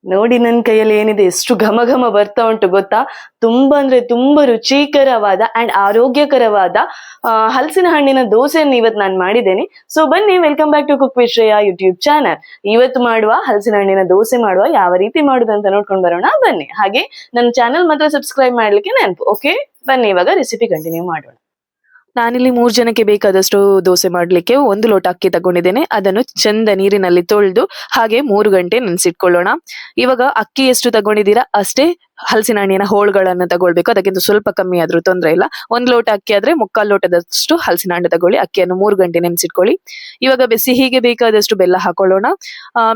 ನೋಡಿ ನನ್ನ ಕೈಯಲ್ಲಿ ಏನಿದೆ, ಎಷ್ಟು ಘಮ ಘಮ ಬರ್ತಾ ಉಂಟು ಗೊತ್ತಾ. ತುಂಬಾ ಅಂದ್ರೆ ತುಂಬಾ ರುಚಿಕರವಾದ ಅಂಡ್ ಆರೋಗ್ಯಕರವಾದ ಹಲಸಿನ ಹಣ್ಣಿನ ದೋಸೆಯನ್ನು ಇವತ್ತು ನಾನು ಮಾಡಿದ್ದೇನೆ. ಸೊ ಬನ್ನಿ, welcome back to cook with Shreya YouTube channel. ಇವತ್ತು ಮಾಡುವ ಹಲಸಿನ ಹಣ್ಣಿನ ದೋಸೆ ಮಾಡುವ ಯಾವ ರೀತಿ ಮಾಡುದು ಅಂತ ನೋಡ್ಕೊಂಡು ಬರೋಣ ಬನ್ನಿ. ಹಾಗೆ ನನ್ನ ಚಾನಲ್ ಮಾತ್ರ ಸಬ್ಸ್ಕ್ರೈಬ್ ಮಾಡ್ಲಿಕ್ಕೆ ನೆನಪು. ಓಕೆ, ಬನ್ನಿ ಇವಾಗ ರೆಸಿಪಿ ಕಂಟಿನ್ಯೂ ಮಾಡೋಣ. ನಾನಿಲ್ಲಿ 3 ಜನಕ್ಕೆ ಬೇಕಾದಷ್ಟು ದೋಸೆ ಮಾಡ್ಲಿಕ್ಕೆ 1 ಲೋಟ ಅಕ್ಕಿ ತಗೊಂಡಿದ್ದೇನೆ. ಅದನ್ನು ಚಂದ ನೀರಿನಲ್ಲಿ ತೊಳೆದು ಹಾಗೆ 3 ಗಂಟೆ ನೆನೆಸಿಟ್ಕೊಳ್ಳೋಣ. ಇವಾಗ ಅಕ್ಕಿ ಎಷ್ಟು ತಗೊಂಡಿದ್ದೀರಾ ಅಷ್ಟೇ ಹಲಸಿನ ಹಣ್ಣಿನ ಹೋಳುಗಳನ್ನು ತಗೊಳ್ಬೇಕು. ಅದಕ್ಕಿಂತ ಸ್ವಲ್ಪ ಕಮ್ಮಿ ಆದ್ರೂ ತೊಂದರೆ ಇಲ್ಲ. 1 ಲೋಟ ಅಕ್ಕಿ ಆದ್ರೆ 3/4 ಲೋಟದಷ್ಟು ಹಲಸಿನ ಹಣ್ಣು ತಗೊಳ್ಳಿ. ಅಕ್ಕಿಯನ್ನು 3 ಗಂಟೆ ನೆನೆಸಿಟ್ಕೊಳ್ಳಿ. ಇವಾಗ ಸಿಹಿಗೆ ಬೇಕಾದಷ್ಟು ಬೆಲ್ಲ ಹಾಕೊಳ್ಳೋಣ.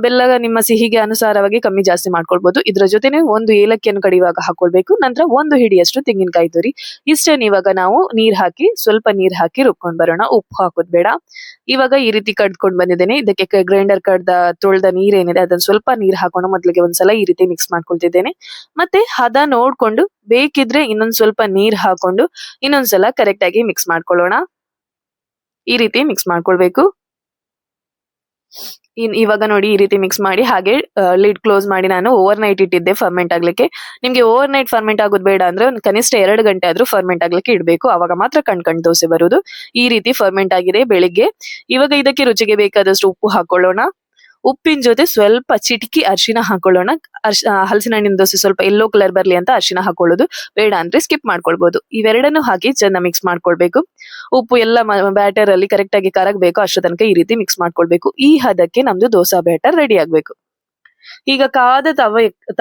ಬೆಲ್ಲ ನಿಮ್ಮ ಸಿಹಿಗೆ ಅನುಸಾರವಾಗಿ ಕಮ್ಮಿ ಜಾಸ್ತಿ ಮಾಡ್ಕೊಳ್ಬಹುದು. ಇದ್ರ ಜೊತೆನೆ 1 ಏಲಕ್ಕಿಯನ್ನು ಕಡಿಯುವಾಗ ಹಾಕೊಳ್ಬೇಕು. ನಂತರ 1 ಹಿಡಿಯಷ್ಟು ತೆಂಗಿನಕಾಯಿ ತುರಿ. ಇಷ್ಟನ್ನು ಇವಾಗ ನಾವು ಸ್ವಲ್ಪ ನೀರ್ ಹಾಕಿ ರುಬ್ಕೊಂಡ್ ಬರೋಣ. ಉಪ್ಪು ಹಾಕೋದ್ ಬೇಡ. ಇವಾಗ ಈ ರೀತಿ ಕಡ್ಕೊಂಡ್ ಬಂದಿದ್ದೇನೆ. ಇದಕ್ಕೆ ಗ್ರೈಂಡರ್ ತೊಳ್ದ ನೀರೇನಿದೆ ಅದನ್ನ ಸ್ವಲ್ಪ ನೀರ್ ಹಾಕೊಂಡು ಮೊದ್ಲಿಗೆ ಒಂದ್ಸಲ ಈ ರೀತಿ ಮಿಕ್ಸ್ ಮಾಡ್ಕೊಳ್ತಿದ್ದೇನೆ. ಮತ್ತೆ ಹದ ನೋಡ್ಕೊಂಡು ಬೇಕಿದ್ರೆ ಇನ್ನೊಂದ್ ಸ್ವಲ್ಪ ನೀರ್ ಹಾಕೊಂಡು ಇನ್ನೊಂದ್ಸಲ ಕರೆಕ್ಟ್ ಆಗಿ ಮಿಕ್ಸ್ ಮಾಡ್ಕೊಳ್ಳೋಣ. ಈ ರೀತಿ ಮಿಕ್ಸ್ ಮಾಡ್ಕೊಳ್ಬೇಕು. ಇವಾಗ ನೋಡಿ ಈ ರೀತಿ ಮಿಕ್ಸ್ ಮಾಡಿ ಹಾಗೆ ಲಿಡ್ ಕ್ಲೋಸ್ ಮಾಡಿ ನಾನು ಓವರ್ ನೈಟ್ ಇಟ್ಟಿದ್ದೆ ಫರ್ಮೆಂಟ್ ಆಗ್ಲಿಕ್ಕೆ. ನಿಮ್ಗೆ ಓವರ್ ನೈಟ್ ಫರ್ಮೆಂಟ್ ಆಗೋದು ಬೇಡ ಅಂದ್ರೆ ಕನಿಷ್ಠ 2 ಗಂಟೆ ಆದ್ರೂ ಫರ್ಮೆಂಟ್ ಆಗ್ಲಿಕ್ಕೆ ಇಡಬೇಕು. ಅವಾಗ ಮಾತ್ರ ಕಣ್ ದೋಸೆ ಬರುದು. ಈ ರೀತಿ ಫರ್ಮೆಂಟ್ ಆಗಿದೆ ಬೆಳಿಗ್ಗೆ. ಇವಾಗ ಇದಕ್ಕೆ ರುಚಿಗೆ ಬೇಕಾದಷ್ಟು ಉಪ್ಪು ಹಾಕೊಳ್ಳೋಣ. ಉಪ್ಪಿನ ಜೊತೆ ಸ್ವಲ್ಪ ಚಿಟಿಕಿ ಅರಿಶಿನ ಹಾಕೊಳ್ಳೋಣ. ಹಲಸಿನ ಹಣ್ಣಿನ ದೋಸೆ ಸ್ವಲ್ಪ ಯೆಲ್ಲೋ ಕಲರ್ ಬರ್ಲಿ ಅಂತ ಅರಿಶಿನ ಹಾಕೊಳ್ಳೋದು. ಬೇಡ ಅಂದ್ರೆ ಸ್ಕಿಪ್ ಮಾಡ್ಕೊಳ್ಬಹುದು. ಇವೆರಡನ್ನು ಹಾಕಿ ಚೆಂದ ಮಿಕ್ಸ್ ಮಾಡ್ಕೊಳ್ಬೇಕು. ಉಪ್ಪು ಎಲ್ಲ ಬ್ಯಾಟರ್ ಅಲ್ಲಿ ಕರೆಕ್ಟ್ ಆಗಿ ಕರಗಬೇಕು. ಅಷ್ಟು ತನಕ ಈ ರೀತಿ ಮಿಕ್ಸ್ ಮಾಡ್ಕೊಳ್ಬೇಕು. ಈ ಹದಕ್ಕೆ ನಮ್ದು ದೋಸಾ ಬ್ಯಾಟರ್ ರೆಡಿ ಆಗ್ಬೇಕು. ಈಗ ಕಾದ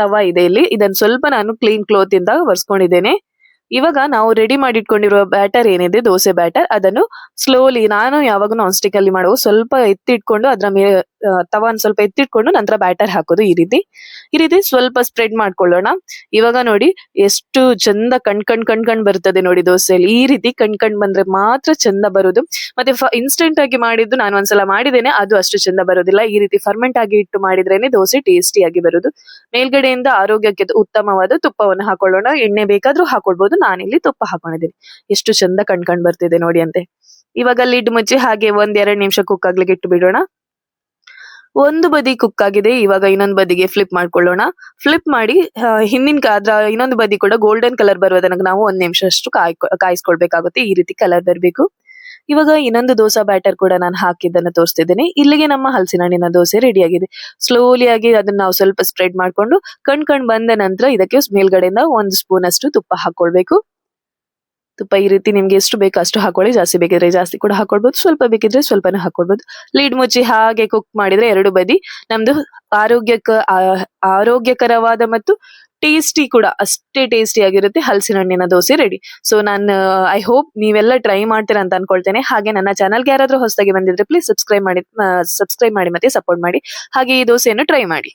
ತವ ಇದೆ ಇಲ್ಲಿ. ಇದನ್ನ ಸ್ವಲ್ಪ ನಾನು ಕ್ಲೀನ್ ಕ್ಲೋತ್ ಇಂದ ಒರೆಸ್ಕೊಂಡಿದ್ದೇನೆ. ಇವಾಗ ನಾವು ರೆಡಿ ಮಾಡಿ ಇಟ್ಕೊಂಡಿರುವ ಬ್ಯಾಟರ್ ಏನಿದೆ ದೋಸೆ ಬ್ಯಾಟರ್, ಅದನ್ನು ಸ್ಲೋಲಿ, ನಾನು ಯಾವಾಗ ನಾನ್ ಸ್ಟಿಕ್ ಅಲ್ಲಿ ಮಾಡುವ, ಸ್ವಲ್ಪ ಎತ್ತಿಟ್ಕೊಂಡು ಅದ್ರ ಮೇಲೆ ತವಾನ್ ಸ್ವಲ್ಪ ಎತ್ತಿಟ್ಕೊಂಡು ನಂತರ ಬ್ಯಾಟರ್ ಹಾಕೋದು. ಈ ರೀತಿ ಸ್ವಲ್ಪ ಸ್ಪ್ರೆಡ್ ಮಾಡ್ಕೊಳ್ಳೋಣ. ಇವಾಗ ನೋಡಿ ಎಷ್ಟು ಚಂದ ಕಣ್ ಬರ್ತದೆ ನೋಡಿ ದೋಸೆಯಲ್ಲಿ. ಈ ರೀತಿ ಕಣ್ ಬಂದ್ರೆ ಮಾತ್ರ ಚಂದ ಬರುದು. ಮತ್ತೆ ಇನ್ಸ್ಟೆಂಟ್ ಆಗಿ ಮಾಡಿದ್ದು ನಾನು ಒಂದ್ಸಲ ಮಾಡಿದ್ದೇನೆ, ಅದು ಅಷ್ಟು ಚಂದ ಬರೋದಿಲ್ಲ. ಈ ರೀತಿ ಫರ್ಮೆಂಟ್ ಆಗಿ ಇಟ್ಟು ಮಾಡಿದ್ರೇನೆ ದೋಸೆ ಟೇಸ್ಟಿ ಆಗಿ ಬರುದು. ಮೇಲ್ಗಡೆಯಿಂದ ಆರೋಗ್ಯಕ್ಕೆ ಉತ್ತಮವಾದ ತುಪ್ಪವನ್ನು ಹಾಕೊಳ್ಳೋಣ. ಎಣ್ಣೆ ಬೇಕಾದ್ರೂ ಹಾಕೊಳ್ಬಹುದು. ನಾನಿಲ್ಲಿ ತುಪ್ಪ ಹಾಕೊಂಡಿದ್ದೀನಿ. ಎಷ್ಟು ಚಂದ ಕಣ್ ಬರ್ತಿದೆ ನೋಡಿ ಅಂತೆ. ಇವಾಗ ಲಿಡ್ ಮುಚ್ಚಿ ಹಾಗೆ 1-2 ನಿಮಿಷ ಕುಕ್ ಆಗ್ಲಿಕ್ಕೆ ಇಟ್ಟು ಬಿಡೋಣ. ಒಂದು ಬದಿ ಕುಕ್ ಆಗಿದೆ. ಇವಾಗ ಇನ್ನೊಂದು ಬದಿಗೆ ಫ್ಲಿಪ್ ಮಾಡ್ಕೊಳ್ಳೋಣ. ಫ್ಲಿಪ್ ಮಾಡಿ ಅದ್ರ ಇನ್ನೊಂದು ಬದಿ ಕೂಡ ಗೋಲ್ಡನ್ ಕಲರ್ ಬರುವ ತನಕ ನಾವು 1 ನಿಮಿಷ ಅಷ್ಟು ಕಾಯಿಸ್ಕೊಳ್ಬೇಕಾಗುತ್ತೆ. ಈ ರೀತಿ ಕಲರ್ ಬರಬೇಕು. ಇವಾಗ ಇನ್ನೊಂದು ದೋಸಾ ಬ್ಯಾಟರ್ ಕೂಡ ನಾನು ಹಾಕಿದ್ದನ್ನು ತೋರಿಸ್ತಿದ್ದೇನೆ. ಇಲ್ಲಿಗೆ ನಮ್ಮ ಹಲಸಿನ ಹಣ್ಣಿನ ದೋಸೆ ರೆಡಿ ಆಗಿದೆ. ಸ್ಲೋಲಿ ಆಗಿ ಅದನ್ನ ನಾವು ಸ್ವಲ್ಪ ಸ್ಪ್ರೆಡ್ ಮಾಡ್ಕೊಂಡು ಕಣ್ ಬಂದ ನಂತರ ಇದಕ್ಕೆ ಮೇಲ್ಗಡೆಯಿಂದ 1 ಸ್ಪೂನ್ ಅಷ್ಟು ತುಪ್ಪ ಹಾಕೊಳ್ಬೇಕು. ತುಪ್ಪ ಈ ರೀತಿ ನಿಮ್ಗೆ ಎಷ್ಟು ಬೇಕು ಅಷ್ಟು ಹಾಕೊಳ್ಳಿ. ಜಾಸ್ತಿ ಬೇಕಿದ್ರೆ ಜಾಸ್ತಿ ಕೂಡ ಹಾಕೊಳ್ಬಹುದು, ಸ್ವಲ್ಪ ಬೇಕಿದ್ರೆ ಸ್ವಲ್ಪನೇ ಹಾಕೊಳ್ಬಹುದು. ಲೀಡ್ ಮುಚ್ಚಿ ಹಾಗೆ ಕುಕ್ ಮಾಡಿದ್ರೆ 2 ಬದಿ ನಮ್ದು ಆರೋಗ್ಯಕರವಾದ ಮತ್ತು ಟೇಸ್ಟಿ ಕೂಡ ಅಷ್ಟೇ ಟೇಸ್ಟಿ ಆಗಿರುತ್ತೆ ಹಲಸಿನ ಹಣ್ಣಿನ ದೋಸೆ ರೆಡಿ. ಸೊ ನಾನು ಐ ಹೋಪ್ ನೀವೆಲ್ಲ ಟ್ರೈ ಮಾಡ್ತೀರಾ ಅಂತ ಅನ್ಕೊಳ್ತೇನೆ. ಹಾಗೆ ನನ್ನ ಚಾನಲ್ಗೆ ಯಾರಾದ್ರೂ ಹೊಸದಾಗಿ ಬಂದಿದ್ರೆ ಪ್ಲೀಸ್ ಸಬ್ಸ್ಕ್ರೈಬ್ ಮಾಡಿ ಮತ್ತೆ ಸಪೋರ್ಟ್ ಮಾಡಿ. ಹಾಗೆ ಈ ದೋಸೆಯನ್ನು ಟ್ರೈ ಮಾಡಿ.